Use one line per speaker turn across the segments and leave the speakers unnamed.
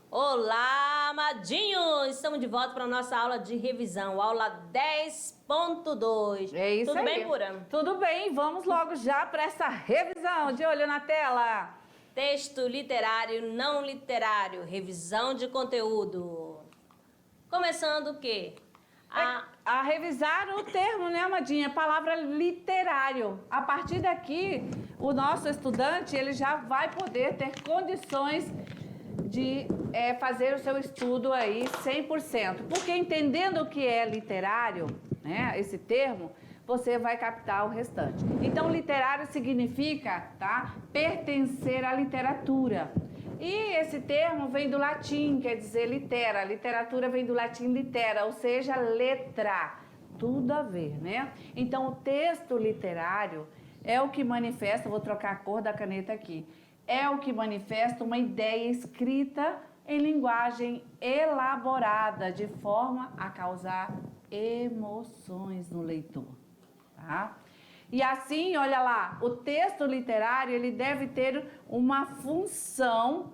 Olá, amadinhos! Estamos de volta para a nossa aula de revisão, aula 10.2.
É isso
Tudo
aí.
bem, Pura?
Tudo bem, vamos logo já para essa revisão. De olho na tela.
Texto literário, não literário, revisão de conteúdo. Começando o quê?
A revisar o termo, né, Amadinha? Palavra literário. A partir daqui, o nosso estudante ele já vai poder ter condições de fazer o seu estudo aí 100%. Porque entendendo o que é literário, né, esse termo, você vai captar o restante. Então, literário significa, tá, pertencer à literatura. E esse termo vem do latim, quer dizer litera. Literatura vem do latim litera, ou seja, letra. Tudo a ver, né? Então, o texto literário é o que manifesta, vou trocar a cor da caneta aqui, é o que manifesta uma ideia escrita em linguagem elaborada, de forma a causar emoções no leitor, tá? E assim, olha lá, o texto literário, ele deve ter uma função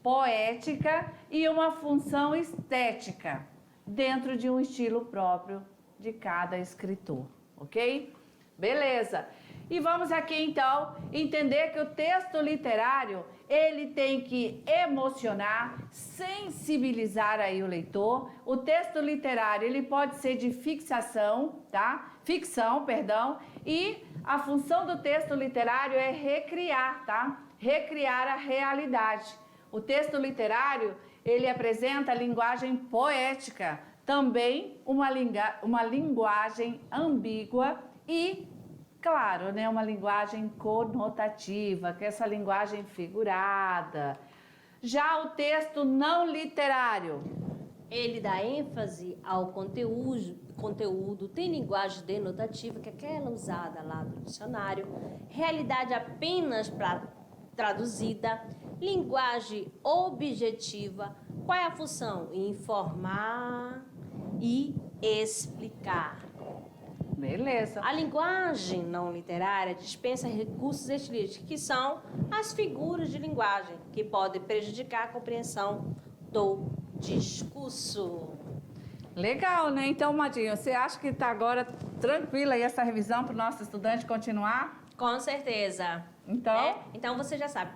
poética e uma função estética, dentro de um estilo próprio de cada escritor, ok? Beleza! E vamos aqui então entender que o texto literário ele tem que emocionar, sensibilizar aí o leitor. O texto literário ele pode ser de fixação, tá? Ficção, perdão. E a função do texto literário é recriar, tá? Recriar a realidade. O texto literário ele apresenta linguagem poética, também uma linguagem ambígua e claro, né, uma linguagem conotativa, que é essa linguagem figurada. Já o texto não literário,
ele dá ênfase ao conteúdo, tem linguagem denotativa, que é aquela usada lá do dicionário, realidade apenas traduzida, linguagem objetiva. Qual é a função? Informar e explicar.
beleza.
A linguagem não literária dispensa recursos estilísticos, que são as figuras de linguagem, que podem prejudicar a compreensão do discurso.
Legal, né? Então, Madinho, você acha que está agora tranquila aí essa revisão para o nosso estudante continuar?
Com certeza.
Então?
Então você já sabe,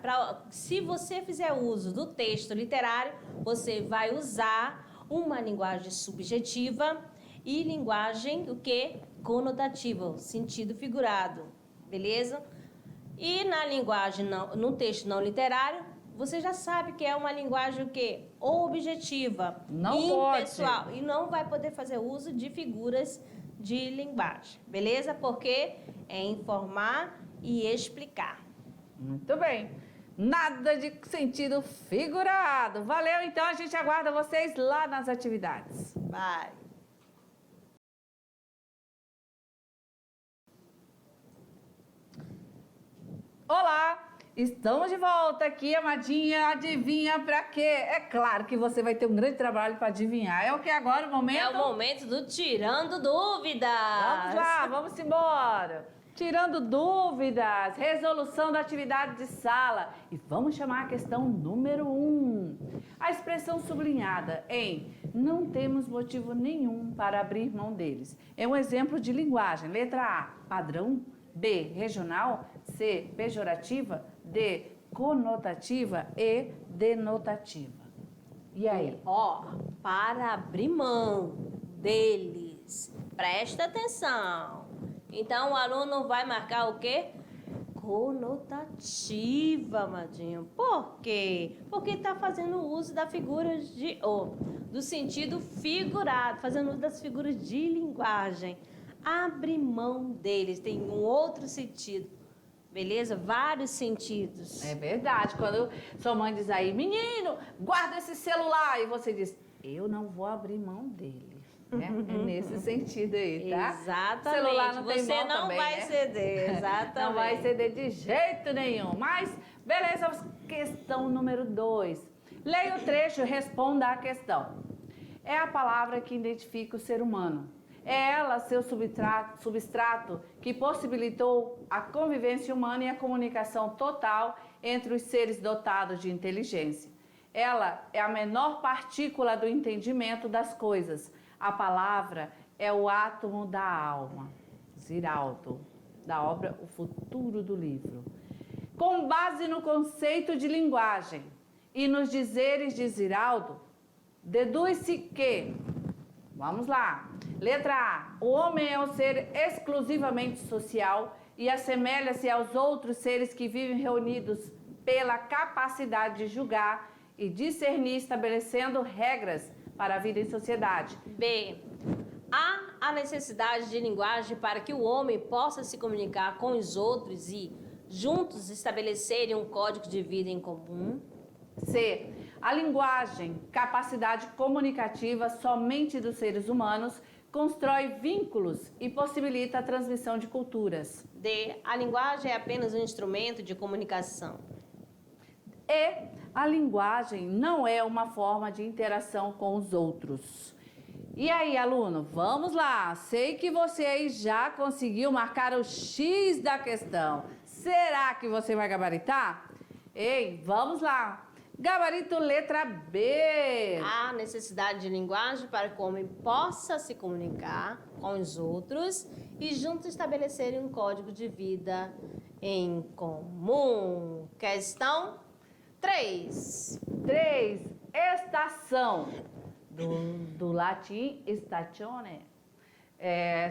se você fizer uso do texto literário, você vai usar uma linguagem subjetiva e linguagem, o quê? Conotativa, sentido figurado, beleza? E na linguagem, no texto não literário, você já sabe que é uma linguagem o quê? Objetiva,
não
impessoal.
pode.
E não vai poder fazer uso de figuras de linguagem, beleza? Porque é informar e explicar.
Muito bem. Nada de sentido figurado. Valeu, então a gente aguarda vocês lá nas atividades.
Vai!
Olá, estamos de volta aqui, Amadinha. Adivinha pra quê? É claro que você vai ter um grande trabalho para adivinhar. É o que agora o momento?
É o momento do Tirando Dúvidas.
Vamos lá, vamos embora. Tirando dúvidas, resolução da atividade de sala. E vamos chamar a questão número 1. A expressão sublinhada em não temos motivo nenhum para abrir mão deles. É um exemplo de linguagem. Letra A, padrão. B, regional. C, pejorativa. D, conotativa. E, denotativa. E aí?
Para abrir mão deles. Presta atenção. Então o aluno vai marcar o quê? Conotativa, Amadinho. Por quê? Porque está fazendo uso da figura do sentido figurado, fazendo uso das figuras de linguagem. Abre mão deles, tem um outro sentido, beleza? Vários sentidos.
É verdade, quando sua mãe diz aí, menino, guarda esse celular, e você diz, eu não vou abrir mão dele, né? É nesse sentido aí, tá?
Exatamente,
O celular não tem
você
mão
não
também,
vai
né?
ceder, exatamente.
Não vai ceder de jeito nenhum, mas beleza, questão número 2. Leia o trecho e responda a questão. É a palavra que identifica o ser humano. É ela seu substrato que possibilitou a convivência humana e a comunicação total entre os seres dotados de inteligência. Ela é a menor partícula do entendimento das coisas. A palavra é o átomo da alma. Ziraldo, da obra O Futuro do Livro. Com base no conceito de linguagem e nos dizeres de Ziraldo, deduz-se que, vamos lá, letra A, o homem é um ser exclusivamente social e assemelha-se aos outros seres que vivem reunidos pela capacidade de julgar e discernir, estabelecendo regras para a vida em sociedade.
B. Há a necessidade de linguagem para que o homem possa se comunicar com os outros e, juntos, estabelecerem um código de vida em comum.
C. A linguagem, capacidade comunicativa somente dos seres humanos, constrói vínculos e possibilita a transmissão de culturas.
D. A linguagem é apenas um instrumento de comunicação.
E a linguagem não é uma forma de interação com os outros. E aí, aluno, vamos lá. Sei que você aí já conseguiu marcar o X da questão. Será que você vai gabaritar? Ei, vamos lá. Gabarito letra B.
Há necessidade de linguagem para que o homem possa se comunicar com os outros e juntos estabelecerem um código de vida em comum. Questão 3.
3. Estação. Do latim statione.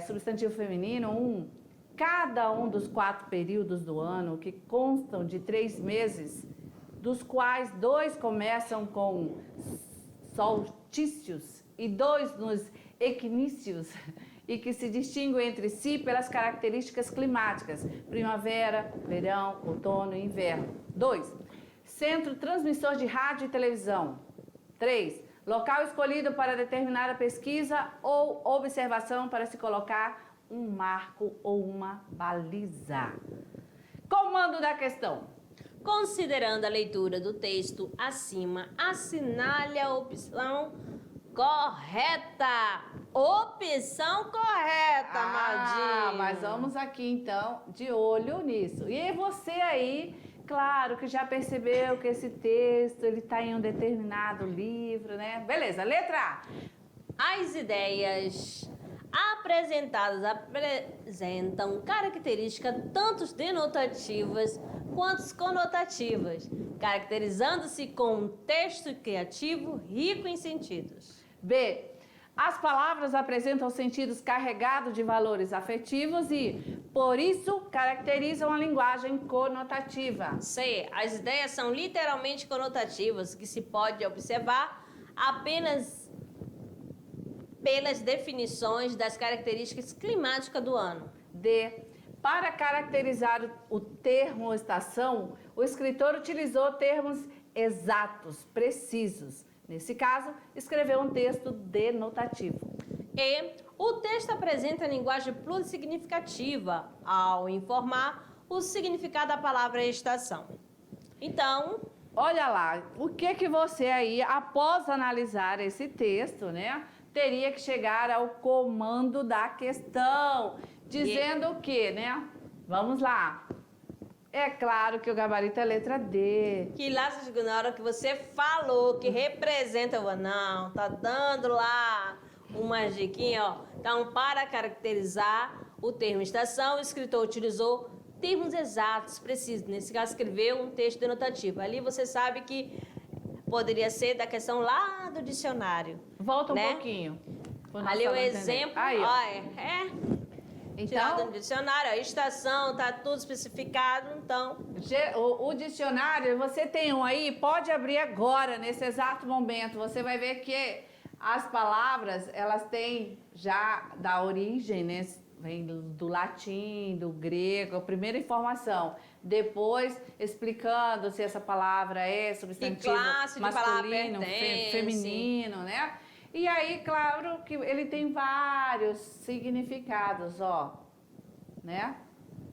Substantivo feminino 1. Cada um dos 4 períodos do ano, que constam de 3 meses, dos quais 2 começam com solstícios e 2 nos equinícios, e que se distinguem entre si pelas características climáticas, primavera, verão, outono e inverno. 2. Centro transmissor de rádio e televisão. 3. Local escolhido para determinada pesquisa ou observação para se colocar um marco ou uma baliza. Comando da questão.
Considerando a leitura do texto acima, assinale a opção correta. Opção correta, Maldinho.
Mas vamos aqui então de olho nisso. E você aí, claro que já percebeu que esse texto ele está em um determinado livro, né? Beleza, letra A.
As ideias apresentadas apresentam características tanto denotativas quanto conotativas, caracterizando-se com um texto criativo rico em sentidos.
B. As palavras apresentam sentidos carregados de valores afetivos e, por isso, caracterizam a linguagem conotativa.
C. As ideias são literalmente conotativas, que se pode observar apenas pelas definições das características climáticas do ano.
D. Para caracterizar o termo ou estação, o escritor utilizou termos exatos, precisos. Nesse caso, escreveu um texto denotativo.
E o texto apresenta linguagem plurissignificativa ao informar o significado da palavra estação. Então,
olha lá, o que você aí, após analisar esse texto, né, teria que chegar ao comando da questão, dizendo o quê, né? Vamos lá. É claro que o gabarito é a letra D.
Que lá, na hora que você falou que representa, eu vou, não, tá dando lá uma diquinha, ó. Então, para caracterizar o termo estação, o escritor utilizou termos exatos, precisos. Nesse caso, escreveu um texto denotativo. Ali você sabe que poderia ser da questão lá do dicionário.
Volta um
né?
pouquinho.
Ali o exemplo,
aí,
ó, tirado
então,
no dicionário, a estação, tá tudo especificado, então...
o dicionário, você tem um aí, pode abrir agora, nesse exato momento. Você vai ver que as palavras, elas têm já da origem, né? Vem do latim, do grego, a primeira informação. Depois, explicando se essa palavra é substantivo masculino, feminino, né? E aí, claro que ele tem vários significados, ó, né?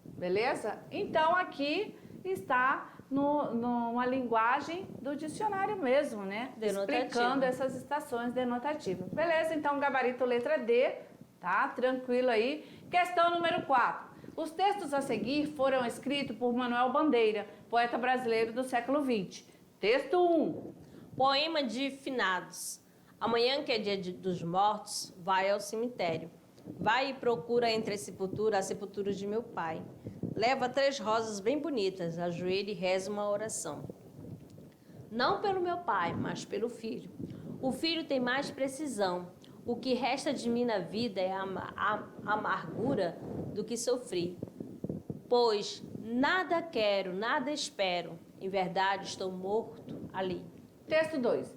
Beleza? Então, aqui está numa linguagem do dicionário mesmo, né?
Denotativo.
Explicando essas estações denotativas. Beleza? Então, gabarito letra D, tá? Tranquilo aí. Questão número 4. Os textos a seguir foram escritos por Manuel Bandeira, poeta brasileiro do século XX. Texto 1.
Poema de finados. Amanhã, que é dia dos mortos, vai ao cemitério. Vai e procura entre a sepultura de meu pai. Leva 3 rosas bem bonitas, ajoelha e reza uma oração. Não pelo meu pai, mas pelo filho. O filho tem mais precisão. O que resta de mim na vida é a amargura do que sofri. Pois nada quero, nada espero. Em verdade, estou morto ali.
Texto 2.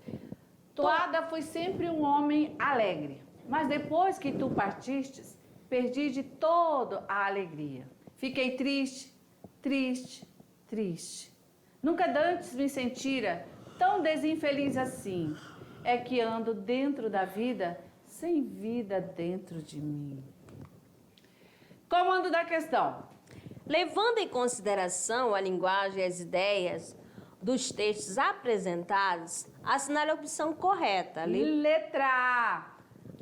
Toada foi sempre um homem alegre, mas depois que tu partistes, perdi de todo a alegria. Fiquei triste, triste, triste. Nunca dantes me sentira tão desinfeliz assim. É que ando dentro da vida, sem vida dentro de mim. Comando da questão.
Levando em consideração a linguagem e as ideias dos textos apresentados, assinale a opção correta.
Letra A.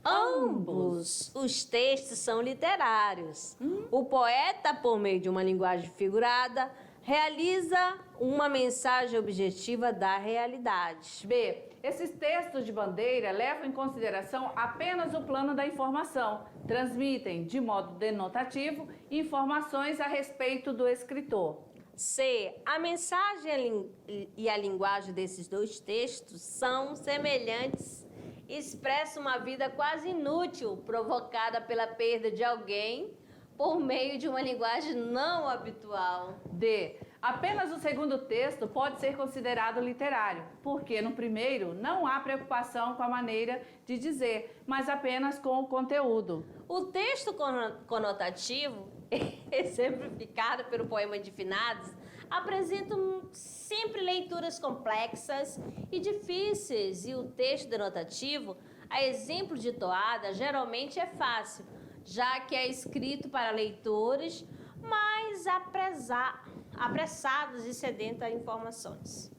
Ambos os textos são literários. O poeta, por meio de uma linguagem figurada, realiza uma mensagem objetiva da realidade.
B. Esses textos de bandeira levam em consideração apenas o plano da informação. Transmitem, de modo denotativo, informações a respeito do escritor.
C. A mensagem e a linguagem desses 2 textos são semelhantes. Expressa uma vida quase inútil, provocada pela perda de alguém por meio de uma linguagem não habitual.
D. Apenas o segundo texto pode ser considerado literário, porque no primeiro não há preocupação com a maneira de dizer, mas apenas com o conteúdo.
O texto conotativo, exemplificado pelo poema de finados, apresenta sempre leituras complexas e difíceis, e o texto denotativo, a exemplo de toada, geralmente é fácil, já que é escrito para leitores mais apressados e sedentos a informações.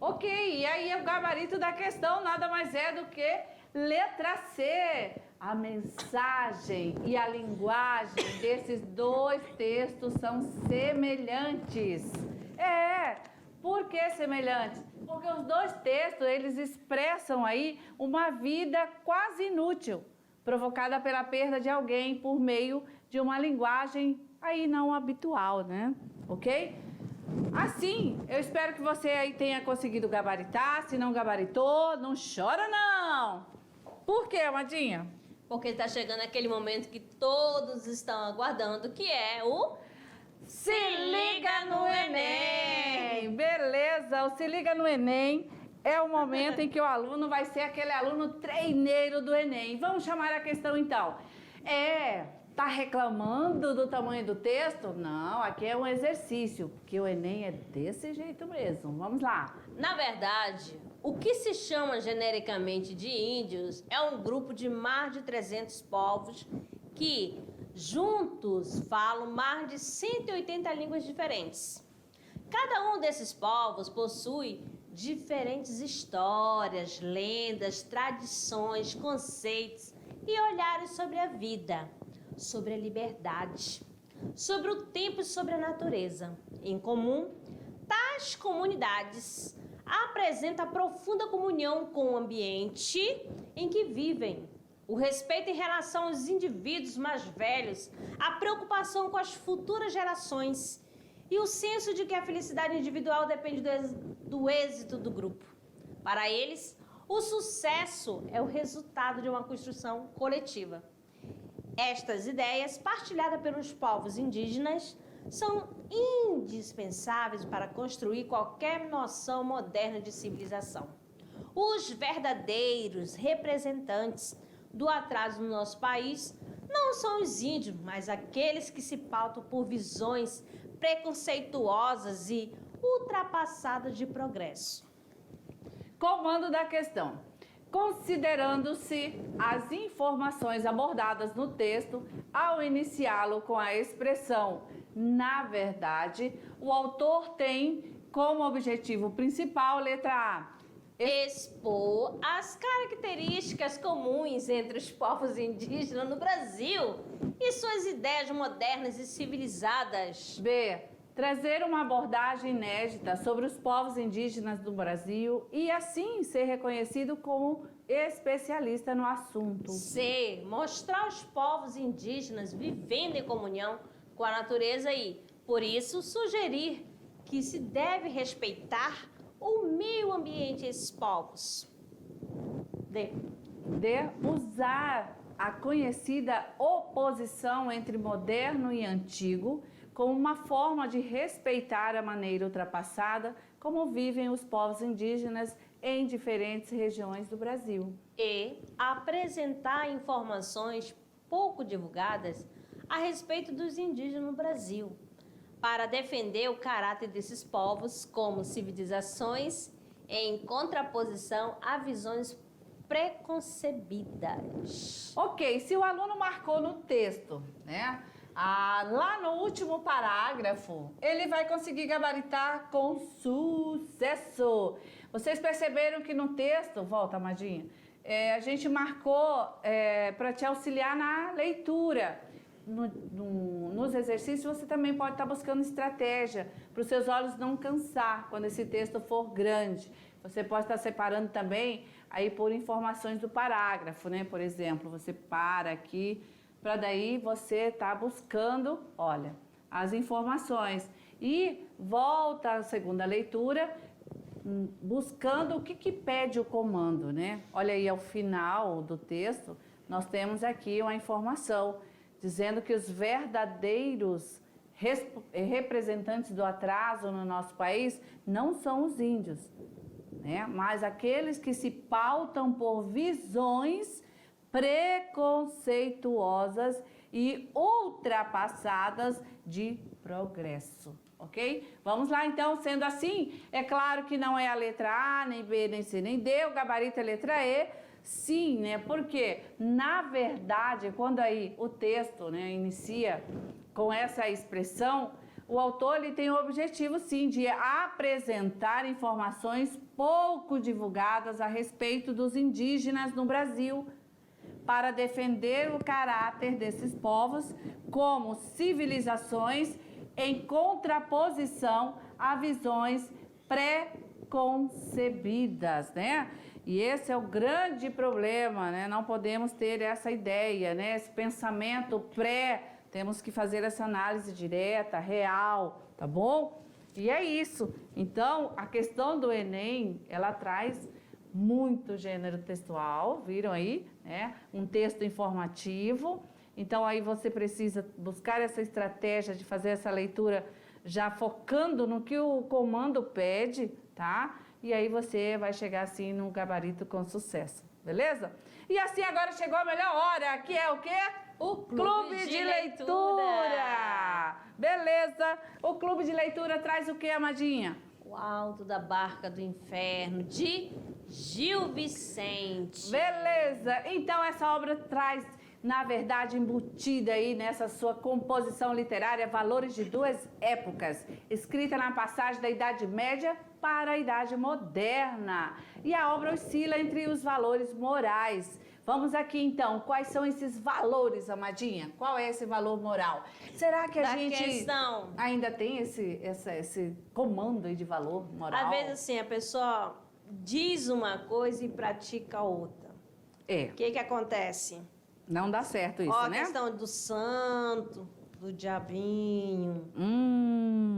Ok, e aí o gabarito da questão nada mais é do que letra C. A mensagem e a linguagem desses 2 textos são semelhantes. Por que semelhantes? Porque os 2 textos, eles expressam aí uma vida quase inútil, provocada pela perda de alguém por meio de uma linguagem aí não habitual, né? Ok? Assim, eu espero que você aí tenha conseguido gabaritar. Se não gabaritou, não chora não. Por quê, Amadinha?
Porque está chegando aquele momento que todos estão aguardando, que é o
Se Liga no Enem! Beleza, o Se Liga no Enem é o momento em que o aluno vai ser aquele aluno treineiro do Enem. Vamos chamar a questão então. Tá reclamando do tamanho do texto? Não, aqui é um exercício, porque o Enem é desse jeito mesmo. Vamos lá.
Na verdade, o que se chama genericamente de índios é um grupo de mais de 300 povos que, juntos, falam mais de 180 línguas diferentes. Cada um desses povos possui diferentes histórias, lendas, tradições, conceitos e olhares sobre a vida, sobre a liberdade, sobre o tempo e sobre a natureza. Em comum, tais comunidades apresentam a profunda comunhão com o ambiente em que vivem, o respeito em relação aos indivíduos mais velhos, a preocupação com as futuras gerações e o senso de que a felicidade individual depende do êxito do grupo. Para eles, o sucesso é o resultado de uma construção coletiva. Estas ideias, partilhadas pelos povos indígenas, são indispensáveis para construir qualquer noção moderna de civilização. Os verdadeiros representantes do atraso no nosso país não são os índios, mas aqueles que se pautam por visões preconceituosas e ultrapassadas de progresso.
Comando da questão. Considerando-se as informações abordadas no texto, ao iniciá-lo com a expressão "na verdade", o autor tem como objetivo principal, letra A,
expor as características comuns entre os povos indígenas no Brasil e suas ideias modernas e civilizadas.
B, trazer uma abordagem inédita sobre os povos indígenas do Brasil e assim ser reconhecido como especialista no assunto.
C. Mostrar os povos indígenas vivendo em comunhão com a natureza e, por isso, sugerir que se deve respeitar o meio ambiente desses povos. D.
Usar a conhecida oposição entre moderno e antigo como uma forma de respeitar a maneira ultrapassada como vivem os povos indígenas em diferentes regiões do Brasil.
E apresentar informações pouco divulgadas a respeito dos indígenas no Brasil, para defender o caráter desses povos como civilizações em contraposição a visões preconcebidas.
Ok, se o aluno marcou no texto, né? Lá no último parágrafo, ele vai conseguir gabaritar com sucesso. Vocês perceberam que no texto, volta, Amadinha, a gente marcou para te auxiliar na leitura. Nos exercícios, você também pode estar buscando estratégia para os seus olhos não cansar quando esse texto for grande. Você pode estar separando também aí por informações do parágrafo, né? Por exemplo, você para aqui, para daí você estar buscando, olha, as informações. E volta à segunda leitura, buscando o que pede o comando, né? Olha aí, ao final do texto, nós temos aqui uma informação dizendo que os verdadeiros representantes do atraso no nosso país não são os índios, né? Mas aqueles que se pautam por visões preconceituosas e ultrapassadas de progresso, ok? Vamos lá, então, sendo assim, é claro que não é a letra A, nem B, nem C, nem D, o gabarito é a letra E, sim, né? Porque, na verdade, quando aí o texto, né, inicia com essa expressão, o autor ele tem o objetivo, sim, de apresentar informações pouco divulgadas a respeito dos indígenas no Brasil, para defender o caráter desses povos como civilizações em contraposição a visões pré-concebidas, né? E esse é o grande problema, né? Não podemos ter essa ideia, né? Esse pensamento temos que fazer essa análise direta, real, tá bom? E é isso. Então, a questão do Enem, ela traz muito gênero textual, viram aí, né? Um texto informativo. Então, aí você precisa buscar essa estratégia de fazer essa leitura já focando no que o comando pede, tá? E aí você vai chegar assim no gabarito com sucesso, beleza? E assim agora chegou a melhor hora, que é o quê? O Clube de Leitura! Beleza? O Clube de Leitura traz o quê, Amadinha?
O Alto da Barca do Inferno, de Gil Vicente.
Beleza! Então essa obra traz, na verdade, embutida aí nessa sua composição literária, valores de duas épocas, escrita na passagem da Idade Média para a Idade Moderna. E a obra oscila entre os valores morais. Vamos aqui então, quais são esses valores, Amadinha? Qual é esse valor moral? Será que a gente ainda tem esse comando aí de valor moral?
Às vezes assim, a pessoa diz uma coisa e pratica outra. O que acontece?
Não dá certo isso, né?
A questão do santo, do diabinho,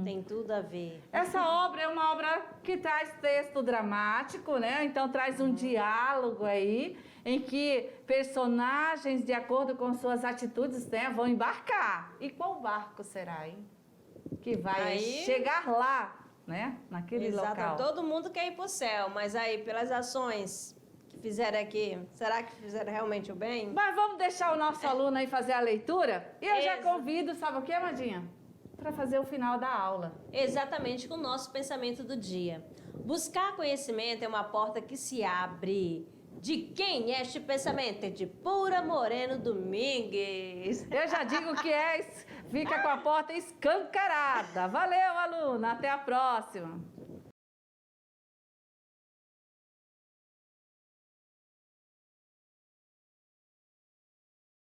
tem tudo a ver.
Essa obra é uma obra que traz texto dramático, né? Então traz um diálogo aí, em que personagens, de acordo com suas atitudes, né, vão embarcar. E qual barco será, hein? Que vai chegar lá, né? Naquele local.
Todo mundo quer ir pro céu, mas aí, pelas ações que fizeram aqui, será que fizeram realmente o bem?
Mas vamos deixar o nosso aluno aí fazer a leitura? E eu já convido, sabe o que, Amadinha? Para fazer o final da aula.
Exatamente, com o nosso pensamento do dia. Buscar conhecimento é uma porta que se abre. De quem é este pensamento? É de Pura Moreno Domingues.
Eu já digo que fica com a porta escancarada. Valeu, aluno. Até a próxima.